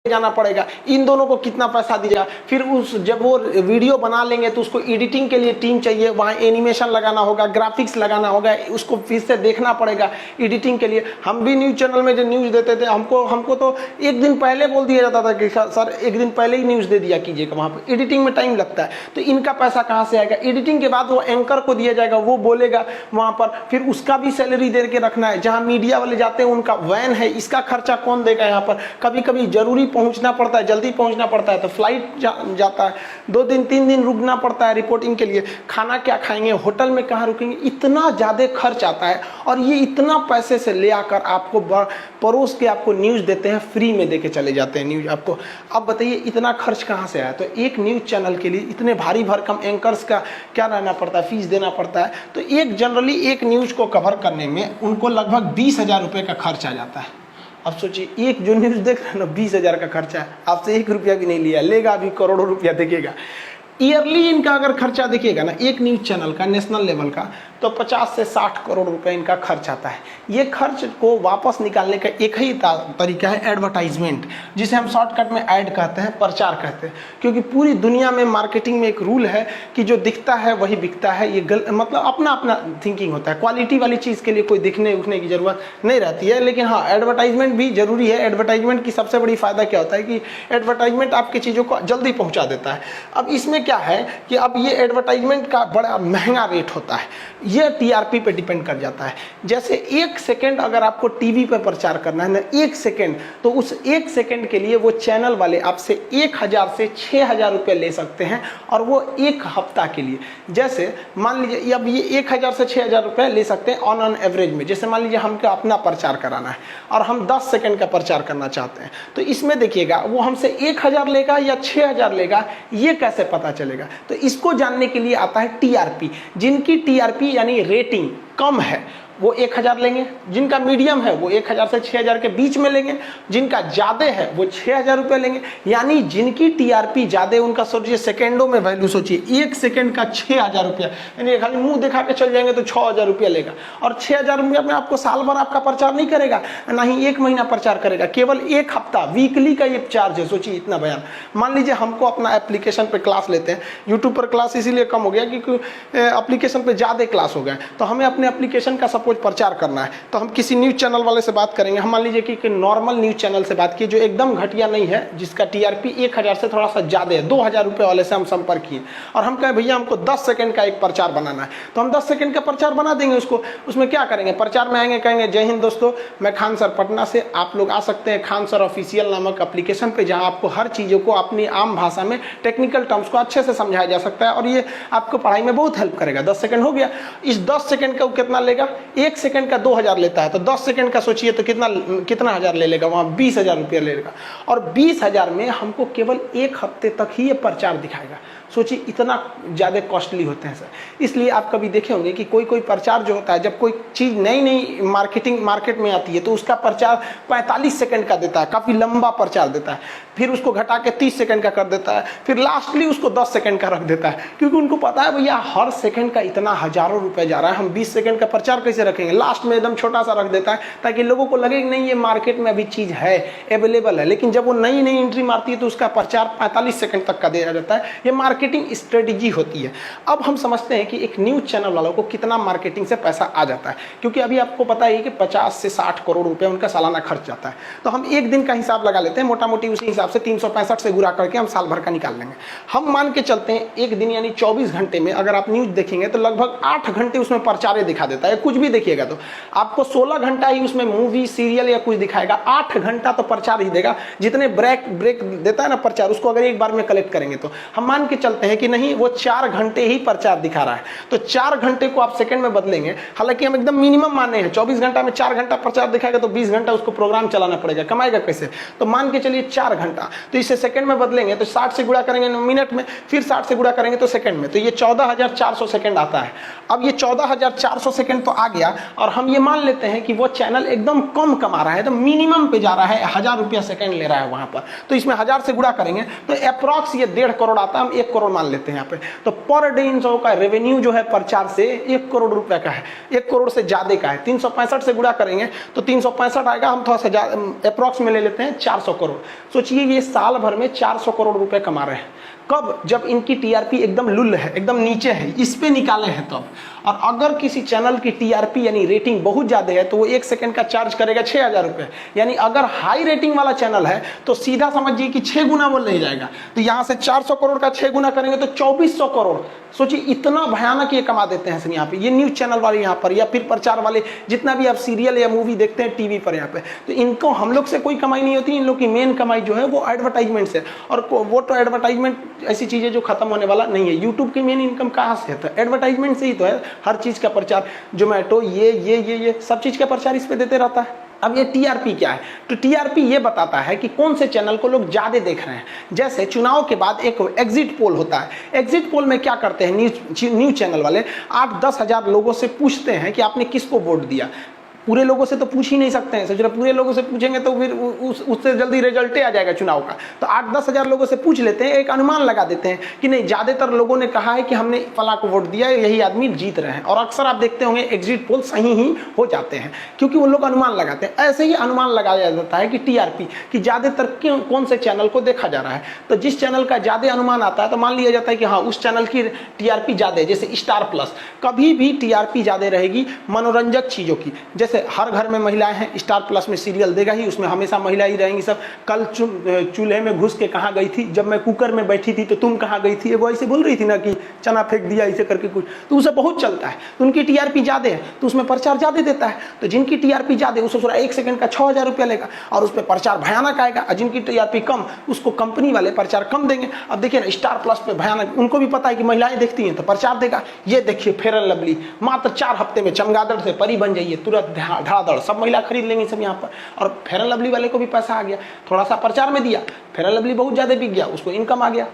जाना पड़ेगा, इन दोनों को कितना पैसा दीजिएगा, फिर उस जब वो वीडियो बना लेंगे तो उसको एडिटिंग के लिए टीम चाहिए, वहाँ एनिमेशन लगाना होगा, ग्राफिक्स लगाना होगा, उसको फिर से देखना पड़ेगा एडिटिंग के लिए। हम भी न्यूज़ चैनल में जो न्यूज़ देते थे हमको तो एक दिन पहले बोल दिया जाता था कि सर एक दिन पहले ही न्यूज़ दे दिया कीजिएगा, वहाँ पर एडिटिंग में टाइम लगता है, तो इनका पैसा कहाँ से आएगा? एडिटिंग के बाद वो एंकर को दिया जाएगा, वो बोलेगा वहाँ पर, फिर उसका भी सैलरी दे के रखना है। जहाँ मीडिया वाले जाते हैं उनका वैन है, इसका खर्चा कौन देगा? यहाँ पर कभी कभी जरूरी पहुंचना पड़ता है, जल्दी पहुंचना पड़ता है तो फ्लाइट जाता है, 2 दिन 3 दिन रुकना पड़ता है रिपोर्टिंग के लिए। खाना क्या खाएंगे, होटल में कहाँ रुकेंगे, इतना ज़्यादा खर्च आता है। और ये इतना पैसे से ले आकर आपको परोस के आपको न्यूज़ देते हैं, फ्री में देके चले जाते हैं न्यूज़ आपको। अब बताइए इतना खर्च कहाँ से आया? तो एक न्यूज़ चैनल के लिए इतने भारी भरकम एंकर्स का क्या रहना पड़ता है, फीस देना पड़ता है। तो एक जनरली एक न्यूज़ को कवर करने में उनको लगभग 20,000 रुपये का खर्च आ जाता है। अब सोचिए एक जो न्यूज़ देख रहे हैं ना, 20,000 का खर्चा है, आपसे 1 रुपया भी नहीं लिया, लेगा अभी करोड़ों रुपया देखेगा। ईयरली इनका अगर खर्चा देखिएगा ना एक न्यूज़ चैनल का नेशनल लेवल का, तो 50 से 60 करोड़ रुपए इनका खर्च आता है। ये खर्च को वापस निकालने का एक ही तरीका है एडवर्टाइजमेंट, जिसे हम शॉर्टकट में ऐड कहते हैं, प्रचार कहते हैं। क्योंकि पूरी दुनिया में मार्केटिंग में एक रूल है कि जो दिखता है वही बिकता है। ये मतलब अपना अपना थिंकिंग होता है। क्वालिटी वाली चीज़ के लिए कोई दिखने उखने की ज़रूरत नहीं रहती है, लेकिन हाँ एडवर्टाइजमेंट भी जरूरी है। एडवर्टाइजमेंट की सबसे बड़ी फ़ायदा क्या होता है कि एडवर्टाइजमेंट आपकी चीज़ों को जल्दी पहुँचा देता है। अब इसमें क्या है कि अब ये एडवर्टाइजमेंट का बड़ा महंगा रेट होता है, ये टीआरपी पे डिपेंड कर जाता है। जैसे 1 सेकंड अगर आपको टीवी पे प्रचार करना है ना, 1 सेकंड, तो उस 1 सेकंड के लिए वो चैनल वाले आपसे 1000 से 6000 रुपये ले सकते हैं, और वो 1 हफ्ता के लिए। जैसे मान लीजिए अब ये 1000 से 6000 रुपये ले सकते हैं ऑन एवरेज में। जैसे मान लीजिए हमको अपना प्रचार कराना है और हम 10 सेकंड का प्रचार करना चाहते हैं, तो इसमें देखिएगा वो हमसे 1000 लेगा या 6000 लेगा, ये कैसे पता चलेगा? तो इसको जानने के लिए आता है टीआरपी। जिनकी टीआरपी यानी रेटिंग कम है वो 1000 लेंगे, जिनका मीडियम है वो 1000 से 6000 के बीच में लेंगे, जिनका ज़्यादा है वो 6000 रुपये लेंगे। यानी जिनकी टीआरपी ज़्यादा है उनका सोचिए सेकेंडों में वैल्यू सोचिए, 1 सेकंड का 6000 रुपया, यानी खाली मुंह दिखा के चल जाएंगे तो 6000 रुपया लेगा। और 6000 रुपया में आपको साल भर आपका प्रचार नहीं करेगा, ना ही 1 महीना प्रचार करेगा, केवल 1 हफ्ता वीकली का ये चार्ज है। सोचिए इतना बयान। मान लीजिए हमको अपना एप्लीकेशन पे क्लास लेते हैं, यूट्यूब पर क्लास इसीलिए कम हो गया क्योंकि एप्लीकेशन पे ज़्यादा क्लास हो गए, तो हमें अपने एप्लीकेशन का सपोज प्रचार करना है, तो हम किसी न्यूज़ चैनल वाले से बात करेंगे। हम मान लीजिए कि नॉर्मल न्यूज़ चैनल से बात किए जो एकदम घटिया नहीं है, जिसका टीआरपी 1000 से थोड़ा सा ज़्यादा है, 2000 रुपये वाले से हम संपर्क किए और हम कहें भैया हमको 10 सेकंड का एक प्रचार बनाना है, तो हम 10 सेकंड का प्रचार बना देंगे उसको। उसमें क्या करेंगे, प्रचार में आएंगे, कहेंगे जय हिंद दोस्तों, मैं खान सर पटना से, आप लोग आ सकते हैं खान सर ऑफिशियल नामक एप्लीकेशन पे, जहाँ आपको हर चीज़ों को अपनी आम भाषा में टेक्निकल टर्म्स को अच्छे से समझाया जा सकता है और ये आपको पढ़ाई में बहुत हेल्प करेगा। 10 सेकंड हो गया। इस 10 सेकंड का कितना लेगा? 1 सेकंड का 2000 लेता है, तो 10 सेकंड का सोचिए तो कितना हजार ले लेगा, वहाँ 20,000 रुपया लेगा। और 20,000 में हमको केवल 1 हफ्ते तक ही ये प्रचार दिखाएगा। सोचिए इतना ज़्यादा कॉस्टली होते हैं सर। इसलिए आप कभी देखे होंगे कि कोई प्रचार जो होता है, जब कोई चीज़ नई मार्केट में आती है तो उसका प्रचार 45 सेकंड का देता है, काफ़ी लंबा प्रचार देता है, फिर उसको घटा के 30 सेकंड का कर देता है, फिर लास्टली उसको 10 सेकंड का रख देता है, क्योंकि उनको पता है भैया हर सेकंड का इतना हजारों रुपए जा रहा है, हम 20 सेकंड का प्रचार कैसे रखेंगे। लास्ट में एकदम छोटा सा रख देता है ताकि लोगों को लगे कि नहीं ये मार्केट में अभी चीज़ है, अवेलेबल है। लेकिन जब वो नई एंट्री मारती है तो उसका प्रचार 45 सेकंड तक का दिया जाता है। ये मार्केटिंग स्ट्रेटेजी होती है। अब हम समझते हैं कि एक न्यूज़ चैनल वालों को कितना मार्केटिंग से पैसा आ जाता है, क्योंकि अभी आपको पता है कि 50 से 60 करोड़ रुपए उनका सालाना खर्च जाता है। तो हम एक दिन का हिसाब लगा लेते हैं, मोटा मोटी उसी हिसाब से 365 से गुणा करके हम साल भर का निकाल लेंगे। हम मान के चलते हैं एक दिन यानी 24 घंटे में अगर आप न्यूज़ देखेंगे तो लगभग 8 घंटे उसमें प्रचार दिखा देता है। कुछ भी देखिएगा तो आपको 16 घंटा ही उसमें मूवी सीरियल या कुछ दिखाएगा, 8 घंटा तो प्रचार ही देगा। जितने ब्रेक देता है ना प्रचार, उसको अगर एक बार में कलेक्ट करेंगे तो हम मान के चलते हैं कि नहीं वो 4 घंटे ही प्रचार दिखा रहा है, तो 4 घंटे को आप सेकंड में बदलेंगे। हालांकि हम एकदम मिनिमम माने हैं, 24 घंटा में 4 घंटा प्रचार दिखाएगा तो 20 घंटा उसको प्रोग्राम चलाना पड़ेगा, कमाएगा कैसे? तो मान के चलिए 4 घंटा, तो इसे सेकंड में बदलेंगे तो 60 से गुणा करेंगे मिनट में, फिर 60 से गुणा करेंगे तो सेकंड में, तो ये 14,400 सेकंड आता है। अब ये 14,400 सेकंड तो आ गया। गया और हम ये मान लेते हैं कि वो चैनल एकदम कम कमा रहा है, तो मिनिमम पे जा रहा है, 1000 रुपया सेकंड ले रहा है वहां पर, तो इसमें 1000 से गुणा करेंगे तो अप्रॉक्स ये 1.5 करोड़ आता है, हम 1 करोड़ मान लेते हैं यहाँ पे। तो पर डे इन सब का रेवेन्यू जो है प्रचार से 1 करोड़ रुपए का है, 1 करोड़ से ज्यादा का है। 365 से गुणा करेंगे तो 365 आएगा, हम थोड़ा सा अप्रॉक्स में ले लेते हैं 400 करोड़। सोचिए ये साल भर में 400 करोड़ रुपए कमा रहे हैं। कब? जब इनकी टीआरपी एकदम लुल है, एकदम नीचे है, इस पे निकाले हैं तब। और अगर किसी चैनल की टीआरपी यानी रेटिंग बहुत ज्यादा है तो वो 1 सेकंड का चार्ज करेगा 6000 रुपए। यानी अगर हाई रेटिंग वाला चैनल है तो सीधा समझिए कि 6 गुना वो ले जाएगा। तो यहां से 400 करोड़ का 6 गुना करेंगे तो 2400 करोड़। सोचिए इतना भयानक ये कमा देते हैं सर यहाँ पे, ये न्यूज चैनल वाले यहाँ पर, या फिर प्रचार वाले, जितना भी आप सीरियल या मूवी देखते हैं टीवी पर यहाँ पे, तो इनको हम लोग से कोई कमाई नहीं होती। इन लोग की मेन कमाई जो है वो एडवर्टाइजमेंट से, और वो तो एडवर्टाइजमेंट ऐसी चीजें जो खत्म होने वाला नहीं है। यूट्यूब की मेन इनकम कहाँ से है? तो एडवर्टाइजमेंट से ही तो है। हर चीज का प्रचार, जोमेटो, ये सब चीज का प्रचार इस पे देते रहता है। अब ये टीआरपी क्या है? तो टीआरपी ये बताता है कि कौन से चैनल को लोग ज्यादा देख रहे हैं। जैसे चुनाव के बाद एक एग्जिट पोल होता है। एग्जिट पोल में क्या करते हैं न्यूज चैनल वाले, 8-10 हजार लोगों से पूछते हैं कि आपने किसको वोट दिया। पूरे लोगों से तो पूछ ही नहीं सकते हैं, सोच पूरे लोगों से पूछेंगे तो फिर उससे जल्दी रिजल्ट आ जाएगा चुनाव का। तो 8-10 हजार लोगों से पूछ लेते हैं, एक अनुमान लगा देते हैं कि नहीं, ज्यादातर लोगों ने कहा है कि हमने फला को वोट दिया, यही आदमी जीत रहे हैं। और अक्सर आप देखते होंगे एग्जिट पोल सही ही हो जाते हैं, क्योंकि वो लोग अनुमान लगाते हैं। ऐसे ही अनुमान लगाया जाता है कि टीआरपी कि ज्यादातर कौन से चैनल को देखा जा रहा है। तो जिस चैनल का ज्यादा अनुमान आता है तो मान लिया जाता है कि हाँ उस चैनल की टीआरपी ज्यादा है। जैसे स्टार प्लस, कभी भी टीआरपी ज्यादा रहेगी मनोरंजक चीजों की। जैसे हर घर में महिलाएं हैं, स्टार प्लस में सीरियल देगा ही, उसमें हमेशा महिला ही रहेंगी सब। कल चूल्हे में घुस के कहाँ गई थी, जब मैं कुकर में बैठी थी तो तुम कहाँ गई थी, वो ऐसे बोल रही थी ना कि चना फेंक दिया ऐसे करके कुछ, तो उसे बहुत चलता है। तो उनकी टीआरपी ज्यादा है तो उसमें प्रचार ज्यादा देता है। तो जिनकी टीआरपी ज्यादा है उसको 1 सेकंड का 6000 रुपया लेगा और उस पर प्रचार भयानक आएगा। और जिनकी टीआरपी कम, उसको कंपनी वाले प्रचार कम देंगे। अब देखिए ना स्टार प्लस पे भयानक, उनको भी पता है कि महिलाएं देखती हैं तो प्रचार देगा। ये देखिए फेयर एंड लवली, मात्र 4 हफ्ते में चमगादड़ से परी बन जाइए, तुरंत धड़ाधड़ सब महिला खरीद लेंगे सब यहाँ पर। और फेयर एंड लवली वाले को भी पैसा आ गया, थोड़ा सा प्रचार में दिया, फेयर एंड लवली बहुत ज्यादा बिक गया, उसको इनकम आ गया।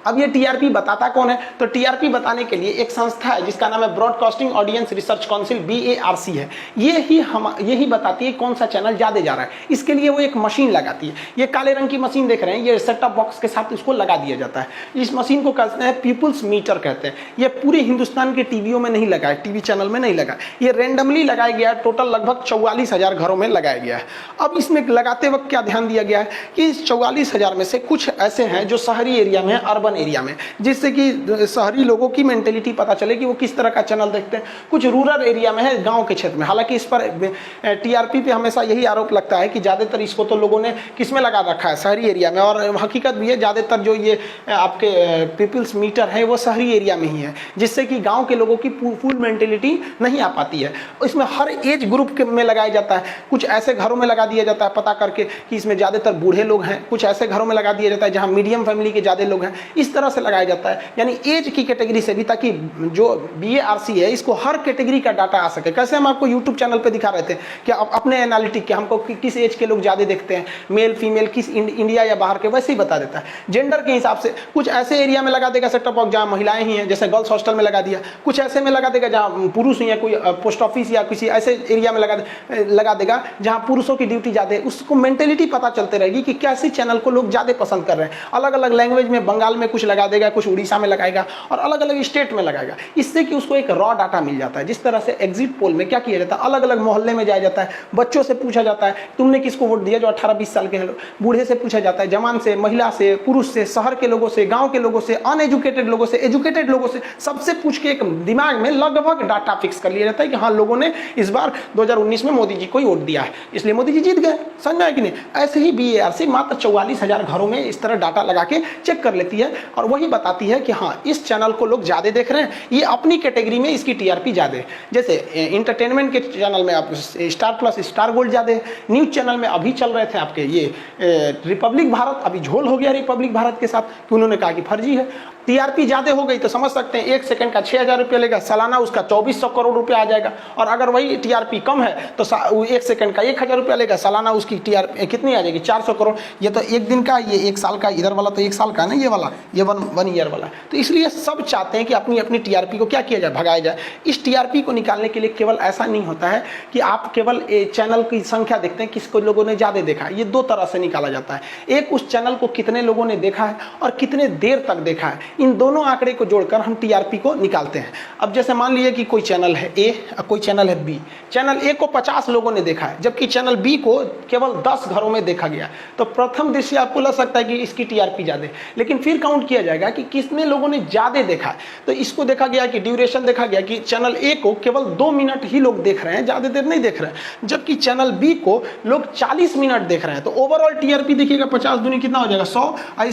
अब ये टीआरपी बताता कौन है? तो टीआरपी बताने के लिए एक संस्था है जिसका नाम है broadcasting audience research council, BARC है। यही बताती है कौन सा चैनल ज्यादा जा रहा है। इसके लिए वो एक मशीन लगाती है। ये काले रंग की मशीन देख रहे हैं, ये सेट टॉप बॉक्स के साथ उसको लगा दिया जाता है। इस मशीन को कहते हैं पीपुल्स मीटर कहते हैं। ये पूरे हिंदुस्तान के टीवियों में नहीं लगा है, टीवी चैनल में नहीं लगा, ये रेंडमली लगाया गया है। टोटल लगभग 44,000 घरों में लगाया गया है। अब इसमें लगाते वक्त क्या ध्यान दिया गया है कि इस 44,000 में से कुछ ऐसे हैं जो शहरी एरिया में, अर्बन एरिया में, जिससे कि शहरी लोगों की मेंटेलिटी पता चले कि वो किस तरह का चैनल देखते हैं। कुछ रूरल एरिया में है, गांव के क्षेत्र में। हालांकि इस पर टीआरपी पे हमेशा यही आरोप लगता है कि ज्यादातर इसको तो लोगों ने किस में लगा रखा है, शहरी एरिया में। और हकीकत भी है, ज्यादातर जो ये आपके पीपल्स मीटर है वो शहरी एरिया में ही है, जिससे कि गाँव के लोगों की फुल मेंटेलिटी नहीं आ पाती है। इसमें हर एज ग्रुप में लगाया जाता है। कुछ ऐसे घरों में लगा दिया जाता है पता करके कि इसमें ज्यादातर बूढ़े लोग हैं, कुछ ऐसे घरों में लगा दिया जाता है जहां मीडियम फैमिली के ज्यादा लोग हैं। इस तरह से लगाया जाता है, यानी एज की कैटेगरी से भी, ताकि जो BARC है इसको हर कैटेगरी का डाटा आ सके। कैसे हम आपको YouTube चैनल पे दिखा रहे थे कि अपने एनालिटिक के हमको किस एज के लोग ज्यादा देखते हैं, मेल फीमेल, किस इंडिया या बाहर के, वैसे ही बता देता है। जेंडर के हिसाब से कुछ ऐसे एरिया में लगा देगा सेट टॉप बॉक्स जहां महिलाएं ही हैं, जैसे गर्ल्स हॉस्टल में लगा दिया। कुछ ऐसे में लगा देगा जहां पुरुष ही है, कोई पोस्ट ऑफिस या किसी ऐसे एरिया में लगा देगा जहां पुरुषों की ड्यूटी ज्यादा है। उसको मेंटेलिटी पता चलते रहेगी कि कैसे चैनल को लोग ज्यादा पसंद कर रहे हैं। अलग अलग लैंग्वेज में, बंगाल में कुछ लगा देगा, कुछ उड़ीसा में लगाएगा और अलग अलग स्टेट में लगाएगा। इससे कि उसको एक रॉ डाटा मिल जाता है। जिस तरह से एग्जिट पोल में क्या किया जाता है, अलग अलग मोहल्ले में जाया जाता है, बच्चों से पूछा जाता है तुमने किसको वोट दिया, जो 18-20 साल के हैं, बूढ़े से पूछा जाता है, जवान से, महिला से, पुरुष से, शहर के लोगों से, गांव के लोगों से, अनएजुकेटेड लोगों से, एजुकेटेड लोगों से, सबसे पूछ के एक दिमाग में लगभग डाटा फिक्स कर लिया जाता है कि हाँ लोगों ने इस बार 2019 में मोदी जी को ही वोट दिया है, इसलिए मोदी जी जीत गए। समझ में कि नहीं? ऐसे ही BARC मात्र 44,000 घरों में इस तरह डाटा लगा के चेक कर लेती है और वही बताती है कि हाँ इस चैनल को लोग ज्यादा देख रहे हैं, ये अपनी कैटेगरी में इसकी टीआरपी ज्यादा है। जैसे इंटरटेनमेंट के चैनल में आप स्टार प्लस, स्टार गोल्ड ज्यादा है। न्यूज चैनल में अभी चल रहे थे आपके ये रिपब्लिक भारत, अभी झोल हो गया रिपब्लिक भारत के साथ कि उन्होंने कहा कि फर्जी है। टीआरपी ज्यादा हो गई तो समझ सकते हैं 1 सेकंड का 6,000 रुपया लेगा, सालाना उसका 2400 करोड़ रुपया आ जाएगा। और अगर वही टीआरपी कम है तो 1 सेकंड का 1,000 रुपया लेगा, सालाना उसकी टीआरपी कितनी आ जाएगी, 400 करोड़। ये तो एक दिन का, ये 1 साल का, इधर वाला तो 1 साल का है ना, ये वाला ये वन ईयर वाला है। तो इसलिए सब चाहते हैं कि अपनी अपनी टीआरपी को क्या किया जाए, भगाया जाए। इस टीआरपी को निकालने के लिए केवल ऐसा नहीं होता है कि आप केवल चैनल की संख्या देखते हैं, किसको लोगों ने ज़्यादा देखा है। ये दो तरह से निकाला जाता है, एक उस चैनल को कितने लोगों ने देखा है और कितने देर तक देखा है। इन दोनों आंकड़े को जोड़कर हम टीआरपी को निकालते हैं। अब जैसे मान लीजिए कि कोई चैनल है ए और कोई चैनल है बी। चैनल ए को 50 लोगों ने देखा है, जबकि चैनल बी को केवल 10 घरों में देखा गया। तो प्रथम दृष्टि आपको लग सकता है कि इसकी टीआरपी ज़्यादा, लेकिन फिर काउंट किया जाएगा कि कितने लोगों ने ज़्यादा देखा है। तो इसको देखा गया कि ड्यूरेशन देखा गया कि चैनल ए को केवल 2 मिनट ही लोग देख रहे हैं, ज़्यादा देर नहीं देख रहे हैं, जबकि चैनल बी को लोग 40 मिनट देख रहे हैं। तो ओवरऑल टीआरपी देखिएगा 50 दूनी कितना हो जाएगा 100, और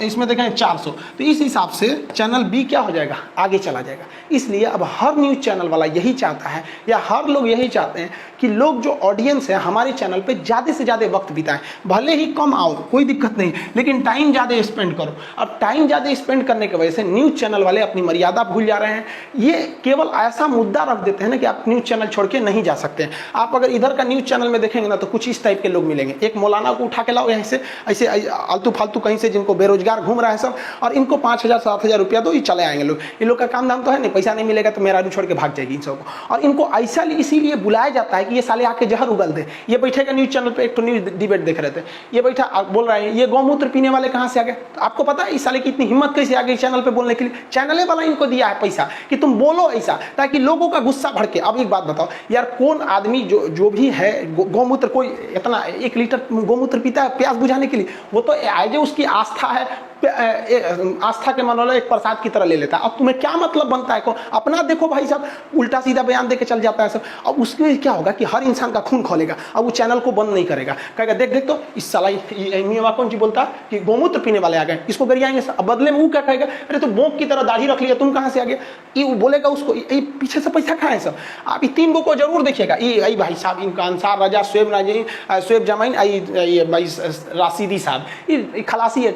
इसमें देखें 400। तो इस हिसाब से चैनल बी क्या हो जाएगा, आगे चला जाएगा। इसलिए अब हर न्यूज़ चैनल वाला यही चाहता है, या हर लोग यही चाहते हैं कि लोग जो ऑडियंस है हमारे चैनल पे ज़्यादा से ज़्यादा वक्त बिताएं। भले ही कम आओ कोई दिक्कत नहीं, लेकिन टाइम ज़्यादा स्पेंड करो। अब टाइम ज़्यादा स्पेंड करने की वजह से न्यूज़ चैनल वाले अपनी मर्यादा भूल जा रहे हैं। ये केवल ऐसा मुद्दा रख देते हैं ना कि आप न्यूज़ चैनल छोड़ के नहीं जा सकते। आप अगर इधर का न्यूज़ चैनल में देखेंगे ना तो कुछ इस टाइप के लोग मिलेंगे। एक मौलाना को उठा के लाओ यहाँ से, ऐसे आलतू फालतू कहीं से, जिनको बेरोजगार घूम रहा है सब, और इनको 5,000-7,000 रुपया दो, ये चले आएंगे लोग। इन लोग का काम धाम तो है नहीं, पैसा नहीं मिलेगा तो मेरा छोड़ के भाग जाएगी इन सबको। और इनको ऐसा इसीलिए बुलाया जाता है कि ये साले आके जहर उगल दे। ये बैठेगा न्यूज़ चैनल पे, एक तो न्यूज़ डिबेट देख रहे थे, ये बैठा बोल रहा है ये गौमूत्र पीने वाले कहाँ से आ गए। तो आपको पता है इस साले की इतनी हिम्मत कैसे आ गई चैनल पे बोलने के लिए। चैनल वाला इनको दिया है पैसा कि तुम बोलो ऐसा, ताकि लोगों का गुस्सा भड़के। अब एक बात बताओ यार, कौन आदमी जो भी है गौमूत्र, कोई इतना 1 लीटर गौमूत्र पीता है प्यास बुझाने के लिए? वो तो आज उसकी आस्था है, आस्था के मानो एक प्रसाद की तरह ले लेता है। अब तुम्हें क्या मतलब बनता है को अपना देखो भाई साहब, उल्टा सीधा बयान देके चल जाता है सब। अब उसके क्या होगा कि हर इंसान का खून खोलेगा। अब वो चैनल को बंद नहीं करेगा, कहेगा देख देख तो इस साला कौन जी बोलता कि गौमूत्र पीने वाले आ गए, इसको गरियाएंगे। अब बदले में वो क्या कहेगा, अरे तो बोंक की तरह दाढ़ी रख लिया, तुम कहाँ से आ गए। ये वो बोलेगा उसको, ये पीछे से पैसा खाए सब। आप 3 गो को जरूर देखिएगा, ये भाई साहब इनका अंसार राजा शुएब जमाइन, भाई राशिदी साहब, ये खलासी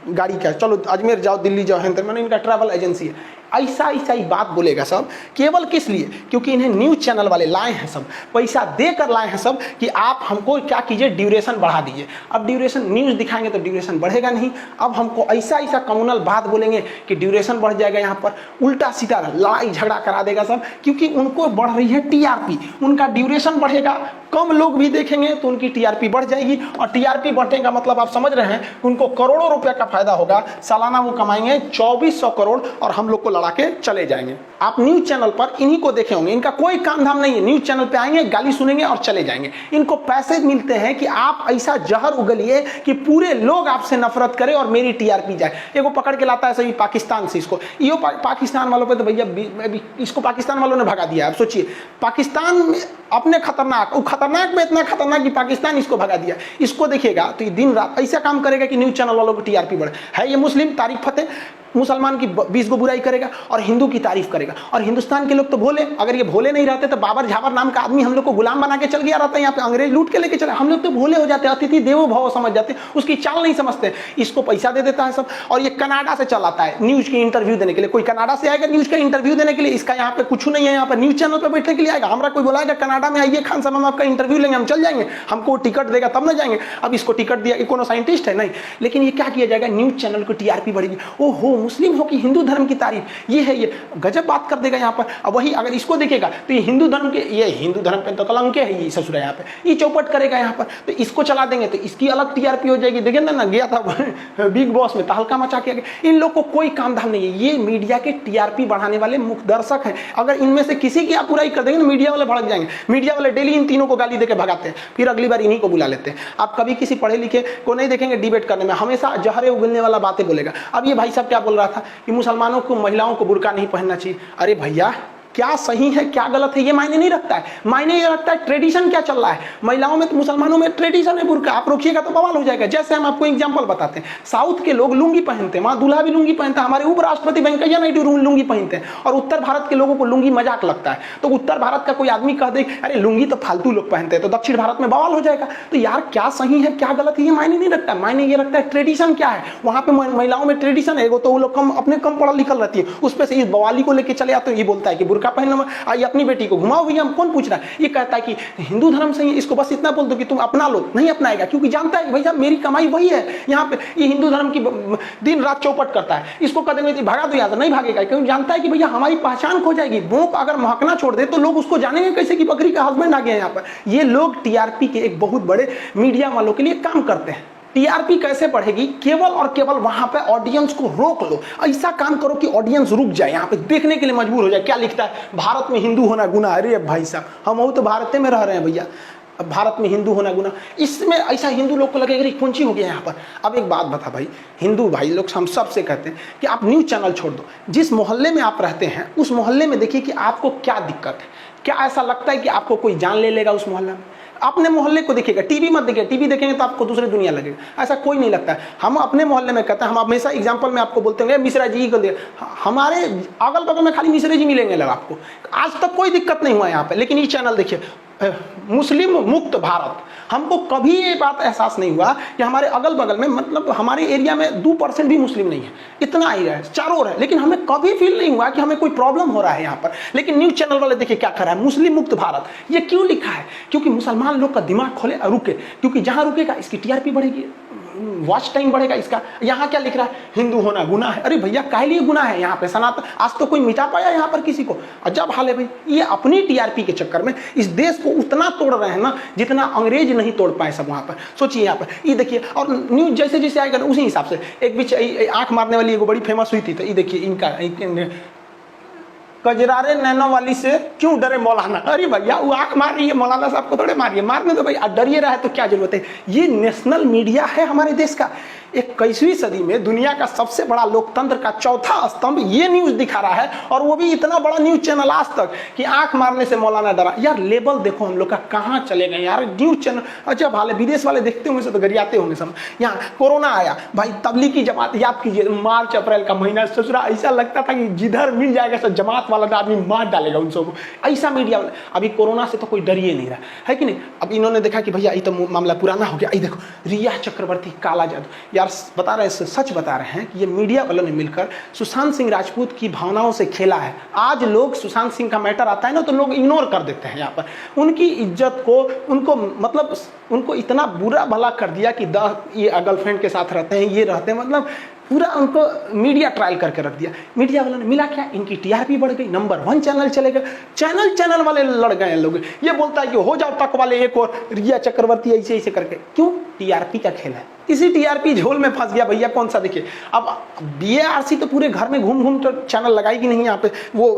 गाड़ी का, चलो अजमेर जाओ दिल्ली जाओ, है मैंने इनका ट्रैवल एजेंसी है। ऐसा ही बात बोलेगा सब, केवल किस लिए, क्योंकि इन्हें न्यूज़ चैनल वाले लाए हैं सब, पैसा देकर लाए हैं सब कि आप हमको क्या कीजिए, ड्यूरेशन बढ़ा दीजिए। अब ड्यूरेशन न्यूज़ दिखाएंगे तो ड्यूरेशन बढ़ेगा नहीं। अब हमको ऐसा कम्युनल बात बोलेंगे कि ड्यूरेशन बढ़ जाएगा, यहाँ पर उल्टा सीधा लड़ाई झगड़ा करा देगा सब, क्योंकि उनको बढ़ रही है टीआरपी। उनका ड्यूरेशन बढ़ेगा, कम लोग भी देखेंगे तो उनकी टीआरपी बढ़ जाएगी, और टीआरपी बढ़ने का मतलब आप समझ रहे हैं उनको करोड़ों रुपए का फायदा होगा। सालाना वो कमाएंगे 2400 करोड़, और हम लोग को लड़ा के चले जाएंगे। आप न्यूज़ चैनल पर इन्हीं को देखे होंगे, इनका कोई काम धाम नहीं है, न्यूज़ चैनल पे आएंगे, गाली सुनेंगे और चले जाएंगे। इनको पैसे मिलते हैं कि आप ऐसा जहर उगलिए कि पूरे लोग आपसे नफरत करें और मेरी टीआरपी जाए। एगो पकड़ के लाता है सही पाकिस्तान से, इसको यो पाकिस्तान वालों पे तो भैया इसको पाकिस्तान वालों ने भगा दिया। आप सोचिए, पाकिस्तान में अपने खतरनाक में इतना खतरनाक कि पाकिस्तान इसको भगा दिया। इसको देखिएगा तो ये दिन रात ऐसा काम करेगा कि न्यूज़ चैनल वालों को टीआरपी बढ़े। है ये मुस्लिम, तारीफ फतेह, मुसलमान की 20 गो बुराई करेगा और हिंदू की तारीफ करेगा। और हिंदुस्तान के लोग तो भोले, अगर ये भोले नहीं रहते तो बाबर झाबर नाम का आदमी हम लोग को गुलाम बना के चल गया रहता है, यहाँ पे अंग्रेज लूट के लेके चले। हम लोग तो भोले हो जाते, अतिथि देवो भव समझ जाते, उसकी चाल नहीं समझते। इसको पैसा दे देता है सब, और ये कनाडा से चल आता है न्यूज़ की इंटरव्यू देने के लिए। कोई कनाडा से आएगा न्यूज़ का इंटरव्यू देने के लिए, इसका यहाँ पे कुछ नहीं है, यहाँ पर न्यूज़ चैनल पर बैठने के लिए आएगा। हमारा कोई बोलाएगा कनाडा में आइए खान साहब, हम आपका इंटरव्यू लेंगे, हम चल जाएंगे, हमको टिकट देगा तब ना जाएंगे। अब इसको टिकट दिया, कोनो साइंटिस्ट है नहीं, लेकिन ये क्या किया जाएगा, न्यूज़ चैनल को टीआरपी बढ़ेगी। ओहो, मुस्लिम हो कि हिंदू धर्म की तारीफ, ये है, ये गजब बात कर देगा यहाँ पर। अब वही अगर इसको देखेगा तो ये हिंदू धर्म के, ये हिंदू धर्म पे तो कलंक है, ये ससुर है यहाँ पे, ये चौपट करेगा यहाँ पर। तो इसको चला देंगे तो इसकी अलग टीआरपी हो जाएगी। देखिए ना गया था बिग बॉस में, तहलका मचा के। इन लोग को कोई काम धाम नहीं है, ये मीडिया के टीआरपी बढ़ाने वाले मुख्य दर्शक हैं। अगर इनमें से किसी की आप बुराई कर देंगे तो मीडिया वाले भड़क जाएंगे। मीडिया वाले डेली इन तीनों को गाली देके भगाते हैं, फिर अगली बार इन्हीं को बुला लेते हैं। आप कभी किसी पढ़े लिखे को नहीं देखेंगे डिबेट करने में, हमेशा जहरे उगलने वाला बातें बोलेगा। अब ये भाई साहब क्या बोल रहा था कि मुसलमानों को, महिलाओं को बुर्का नहीं पहनना चाहिए। अरे भैया, क्या सही है क्या गलत है ये मायने नहीं रखता है, मायने ये रखता है ट्रेडिशन क्या चल रहा है। महिलाओं में तो, मुसलमानों में ट्रेडिशन है बुर्का, आप रोकिएगा तो बवाल हो जाएगा। जैसे हम आपको एग्जांपल बताते हैं, साउथ के लोग लुंगी पहनते हैं, वहां दूल्हा भी लुंगी पहनता है, हमारे उपराष्ट्रपति वेंकैया नायडू लुंगी पहनते हैं, और उत्तर भारत के लोगों को लुंगी मजाक लगता है। तो उत्तर भारत का कोई आदमी कह दे अरे लुंगी तो फालतू लोग पहनते हैं, तो दक्षिण भारत में बवाल हो जाएगा। तो यार क्या सही है क्या गलत है ये मायने नहीं रखता, मायने ये रखता है ट्रेडिशन क्या है। वहां पे महिलाओं में ट्रेडिशन है, तो वो लोग अपने कम पढ़ा लिखल रहती है, उस पर से इस बवाली को लेकर चले आते हैं। ये बोलता है कि बुर्का बुर्का पहन लो, ये अपनी बेटी को घुमाओ भैया, हम कौन पूछ रहा है। ये कहता है कि हिंदू धर्म सही है, इसको बस इतना बोल दो कि तुम अपना लो, नहीं अपनाएगा, क्योंकि जानता है भैया मेरी कमाई वही है यहाँ पे। ये हिंदू धर्म की दिन रात चौपट करता है, इसको कह देंगे भगा दो यहाँ से, नहीं भागेगा, क्योंकि जानता है कि भैया हमारी पहचान खो जाएगी। भोंक अगर महकना छोड़ दे तो लोग उसको जानेंगे कैसे कि बकरी का हस्बैंड आ गया यहाँ पर। ये लोग टीआरपी के एक बहुत बड़े मीडिया वालों के लिए काम करते हैं। टीआरपी कैसे बढ़ेगी? केवल और केवल वहां पे ऑडियंस को रोक लो, ऐसा काम करो कि ऑडियंस रुक जाए, यहाँ पे देखने के लिए मजबूर हो जाए। क्या लिखता है, भारत में हिंदू होना गुनाह। अरे भाई साहब, हम तो भारत में रह रहे हैं भैया, अब भारत में हिंदू होना गुनाह, इसमें ऐसा हिंदू लोग को लगेगा कौन सी हो गया यहाँ पर। अब एक बात बता भाई, हिंदू भाई लोग हम सबसे कहते हैं कि आप न्यूज़ चैनल छोड़ दो, जिस मोहल्ले में आप रहते हैं उस मोहल्ले में देखिए कि आपको क्या दिक्कत है, क्या ऐसा लगता है कि आपको कोई जान ले लेगा उस मोहल्ले में। अपने मोहल्ले को देखिएगा, टीवी मत देखिए, टीवी देखेंगे तो आपको दूसरी दुनिया लगेगा, ऐसा कोई नहीं लगता है। हम अपने मोहल्ले में कहते हैं, हम हमेशा एग्जांपल में आपको बोलते हैं मिश्रा जी को, हमारे अगल बगल में खाली मिश्रा जी मिलेंगे लगा आपको, आज तक कोई दिक्कत नहीं हुआ यहाँ पे। लेकिन ये चैनल देखिए, मुस्लिम मुक्त भारत, हमको कभी ये बात एहसास नहीं हुआ कि हमारे अगल बगल में, मतलब हमारे एरिया में 2% भी मुस्लिम नहीं है, इतना ही है, चारों है, लेकिन हमें कभी फील नहीं हुआ कि हमें कोई प्रॉब्लम हो रहा है यहाँ पर। लेकिन न्यूज़ चैनल वाले देखिए क्या कर रहा है, मुस्लिम मुक्त भारत। ये क्यों लिखा है? क्योंकि मुसलमान लोग का दिमाग खोले और रुके, क्योंकि जहाँ रुकेगा इसकी टीआरपी बढ़ेगी, वॉच टाइम बढ़ेगा इसका। यहाँ क्या लिख रहा है, हिंदू होना गुनाह है। अरे भैया काहे लिए गुनाह है यहाँ पे? सनातन आज तो कोई मिटा पाया यहाँ पर किसी को? अजब हाल है भाई। ये अपनी टीआरपी के चक्कर में इस देश को उतना तोड़ रहे हैं ना जितना अंग्रेज नहीं तोड़ पाए सब वहाँ पर। सोचिए यहाँ पर, ये देखिए, और न्यूज जैसे जैसे आएगा उसी हिसाब से। एक बीच आंख मारने वाली एक बड़ी फेमस हुई थी, तो ये देखिए इनका कजरारे नैनो वाली से क्यों डरे मौलाना। अरे भैया वो आंख मार रही है, मौलाना साहब को थोड़े मारिए, मारने दो भाई, डरिए रहा है तो क्या जरूरत है। ये नेशनल मीडिया है हमारे देश का। 21वीं सदी में दुनिया का सबसे बड़ा लोकतंत्र का चौथा स्तंभ ये न्यूज दिखा रहा है, और वो भी इतना बड़ा न्यूज चैनल आज तक कि आंख मारने से मौलाना डरा। यार लेवल देखो हम लोग का कहाँ चले गए यार। न्यूज चैनल अच्छा भाले विदेश वाले देखते होंगे तो गरियाते होंगे सब। यहाँ कोरोना आया भाई, तबलीगी जमात, याद कीजिए मार्च अप्रैल का महीना, ससुरा ऐसा लगता था कि जिधर मिल जाएगा सब जमात वाला आदमी मार डालेगा उन सबको, ऐसा मीडिया वाला। अभी कोरोना से तो कोई डर ही नहीं रहा है कि नहीं। अब इन्होंने देखा कि भैया ये तो मामला पुराना हो गया, ये देखो रिया चक्रवर्ती, काला जादू। यार बता रहे हैं, सच बता रहे हैं कि ये मीडिया वालों ने मिलकर सुशांत सिंह राजपूत की भावनाओं से खेला है। आज लोग सुशांत सिंह का मैटर आता है ना तो लोग इग्नोर कर देते हैं यहाँ पर, उनकी इज्जत को, उनको मतलब उनको इतना बुरा भला कर दिया कि ये गर्लफ्रेंड के साथ रहते हैं, ये रहते हैं, मतलब पूरा उनको मीडिया ट्रायल करके रख दिया। मीडिया वालों ने मिला क्या, इनकी टीआरपी बढ़ गई, नंबर 1 चैनल चले गए। चैनल वाले लड़ गए हैं लोग। ये बोलता है कि हो जाओ तक वाले एक और, रिया चक्रवर्ती ऐसे ऐसे करके। क्यों? टीआरपी का खेल है। इसी टीआरपी झोल में फंस गया भैया। कौन सा देखिए, अब बीएआरसी तो पूरे घर में घूम घूम तो चैनल लगाएगी नहीं यहाँ पे, वो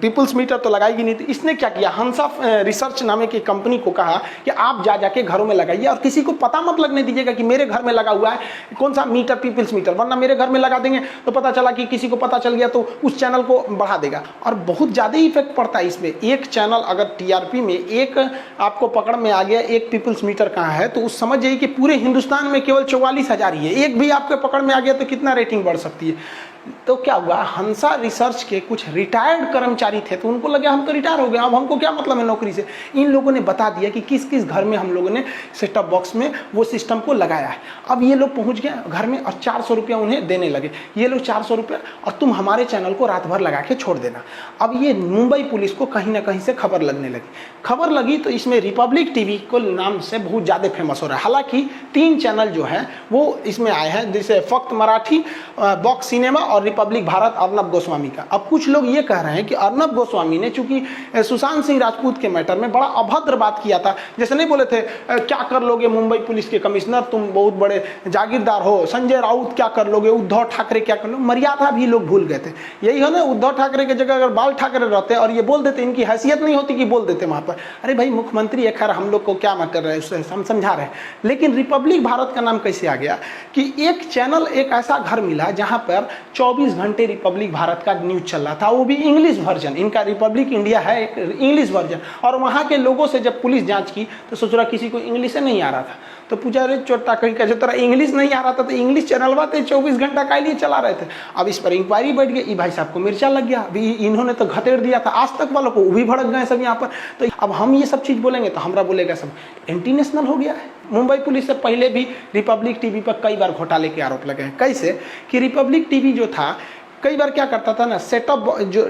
पीपल्स मीटर तो लगाएगी नहीं। तो इसने क्या किया, हंसा रिसर्च नामे की कंपनी को कहा कि आप जाके घरों में लगाइए और किसी को पता मत लगने दीजिएगा कि मेरे घर में लगा हुआ है कौन सा मीटर, पीपल्स मीटर, वरना मेरे घर में लगा देंगे तो पता चला कि किसी को पता चल गया तो उस चैनल को बढ़ा देगा और बहुत ज़्यादा इफेक्ट पड़ता है इसमें। एक चैनल अगर टीआरपी में एक आपको पकड़ में आ गया, एक पीपल्स मीटर कहाँ है, तो उस समझ जाइए कि पूरे हिंदुस्तान में केवल 44,000 ही है। एक भी आपके पकड़ में आ गया तो कितना रेटिंग बढ़ सकती है। तो क्या हुआ, हंसा रिसर्च के कुछ रिटायर्ड कर्मचारी थे तो उनको लगा हम तो रिटायर हो गए, अब हमको क्या मतलब है नौकरी से। इन लोगों ने बता दिया कि किस किस घर में हम लोगों ने सेट टॉप बॉक्स में वो सिस्टम को लगाया है। अब ये लोग पहुंच गए घर में और 400 रुपया उन्हें देने लगे। ये लोग 400 रुपया और तुम हमारे चैनल को रात भर लगा के छोड़ देना। अब ये मुंबई पुलिस को कहीं ना कहीं से खबर लगने लगी। खबर लगी तो इसमें रिपब्लिक टीवी को नाम से बहुत ज़्यादा फेमस हो रहा है। हालांकि 3 चैनल जो है वो इसमें आए हैं, जैसे फक्त मराठी, बॉक्स सिनेमा और रिपब्लिक भारत अर्नब गोस्वामी का। अब कुछ लोग ये कह रहे हैं कि अर्नब गोस्वामी ने चूंकि सुशांत सिंह राजपूत के मैटर में बड़ा अभद्र बात किया था, जैसे नहीं बोले थे क्या कर लोगे मुंबई पुलिस के कमिश्नर, तुम बहुत बड़े जागीरदार हो, संजय राउत क्या कर लोगे, उद्धव ठाकरे क्या कर लोगे, मर्यादा भी लोग भूल गए थे। यही है ना, उद्धव ठाकरे की जगह अगर बाल ठाकरे रहते और ये बोल देते, इनकी हैसियत नहीं होती कि बोल देते वहां पर। अरे भाई मुख्यमंत्री है, खैर हम लोग को क्या मैटर रहे उससे हम समझा रहे हैं, लेकिन रिपब्लिक भारत का नाम कैसे आ गया कि एक चैनल, एक ऐसा घर मिला जहां पर 24 घंटे रिपब्लिक भारत का न्यूज चल रहा था, वो भी इंग्लिश वर्जन। इनका रिपब्लिक इंडिया है एक इंग्लिश वर्जन, और वहां के लोगों से जब पुलिस जांच की तो सोच रहा किसी को इंग्लिश नहीं आ रहा था, तो पूछा अरे चोटा कहीं का जो तेरा इंग्लिश नहीं आ रहा था तो इंग्लिश चैनल बात 24 घंटा का लिए चला रहे थे। अब इस पर इंक्वायरी बैठ गई, भाई साहब को मिर्चा लग गया, अभी इन्होंने तो घतेड़ दिया था आज तक वालों को, वो भी भड़क गए सब यहाँ पर। तो अब हम ये सब चीज बोलेंगे तो हमरा बोलेगा सब एंटी नेशनल हो गया है। मुंबई पुलिस से पहले भी रिपब्लिक टीवी पर कई बार घोटाले के आरोप लगे हैं। कैसे कि रिपब्लिक टीवी जो था कई बार क्या करता था ना, सेटअप जो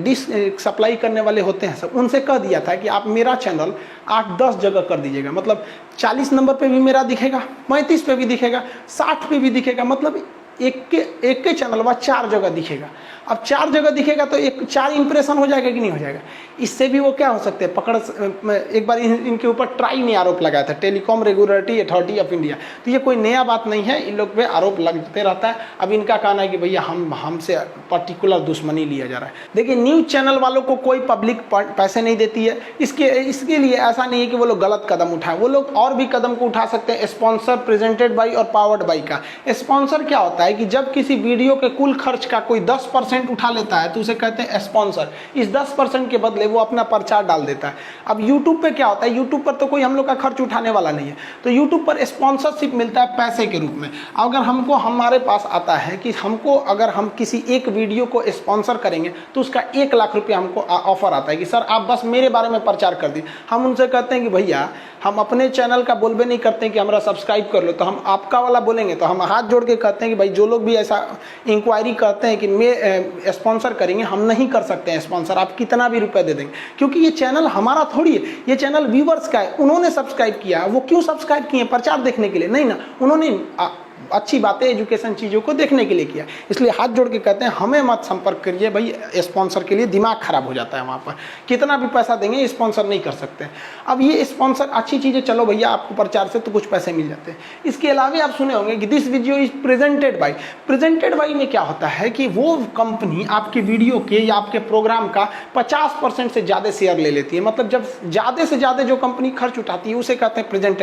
डिश सप्लाई करने वाले होते हैं सब, उनसे कह दिया था कि आप मेरा चैनल 8-10 जगह कर दीजिएगा, मतलब 40 नंबर पे भी मेरा दिखेगा, 35 पे भी दिखेगा, 60 पे भी दिखेगा, मतलब एक के चैनल बाद 4 जगह दिखेगा। अब 4 जगह दिखेगा तो 4 इंप्रेशन हो जाएगा कि नहीं हो जाएगा। इससे भी वो क्या हो सकते हैं, पकड़, एक बार इनके ऊपर ट्राई ने आरोप लगाया था, telecom regulatory authority of India. तो ये कोई नया बात नहीं है, इन लोग पे आरोप लगते रहता है। अब इनका कहना है कि भैया हमसे पर्टिकुलर दुश्मनी लिया जा रहा है। देखिए, न्यूज़ चैनल वालों को कोई पब्लिक पैसे नहीं देती है, इसके लिए ऐसा नहीं है कि वो लोग गलत कदम उठाएं, वो लोग और भी कदम को उठा सकते हैं। स्पॉन्सर, प्रेजेंटेड बाई और पावर्ड बाई का स्पॉन्सर क्या होता है कि जब किसी वीडियो के कुल खर्च का कोई 10% उठा लेता है तो उसे कहते हैं स्पॉन्सर। इस 10% के बदले वो अपना प्रचार डाल देता है। अब यूट्यूब पे क्या होता है, यूट्यूब पर तो कोई हम लोग का खर्च उठाने वाला नहीं है, तो यूट्यूब पर स्पॉन्सरशिप मिलता है पैसे के रूप में। अगर हमारे पास आता है कि हमको अगर हम किसी एक वीडियो को स्पॉन्सर करेंगे तो उसका 1 लाख रुपया हमको ऑफर आता है कि सर आप बस मेरे बारे में प्रचार कर दिए। हम उनसे कहते हैं कि भैया हम अपने चैनल का बोलबे नहीं करते हैं कि हमारा सब्सक्राइब कर लो, तो हम आपका वाला बोलेंगे। तो हम हाथ जोड़ के कहते हैं कि भाई जो लोग भी ऐसा इंक्वायरी करते हैं कि मैं स्पॉन्सर करेंगे, हम नहीं कर सकते हैं स्पॉन्सर, आप कितना भी रुपए दे देंगे, क्योंकि ये चैनल हमारा थोड़ी है, ये चैनल व्यूवर्स का है। उन्होंने सब्सक्राइब किया है, वो क्यों सब्सक्राइब किए, प्रचार देखने के लिए नहीं ना, उन्होंने अच्छी बातें, एजुकेशन चीज़ों को देखने के लिए किया। इसलिए हाथ जोड़ के कहते हैं हमें मत संपर्क करिए भाई, स्पॉन्सर के लिए दिमाग खराब हो जाता है। वहाँ पर कितना भी पैसा देंगे स्पॉन्सर नहीं कर सकते। अब ये स्पॉन्सर अच्छी चीज़ें, चलो भैया आपको प्रचार से तो कुछ पैसे मिल जाते हैं। इसके अलावा आप सुने होंगे कि this video is presented by. Presented by में क्या होता है कि वो कंपनी आपके वीडियो के या आपके प्रोग्राम का 50% से ज़्यादा शेयर ले लेती है। मतलब जब ज़्यादा से ज़्यादा जो कंपनी खर्च उठाती है उसे कहते हैं प्रेजेंटेड।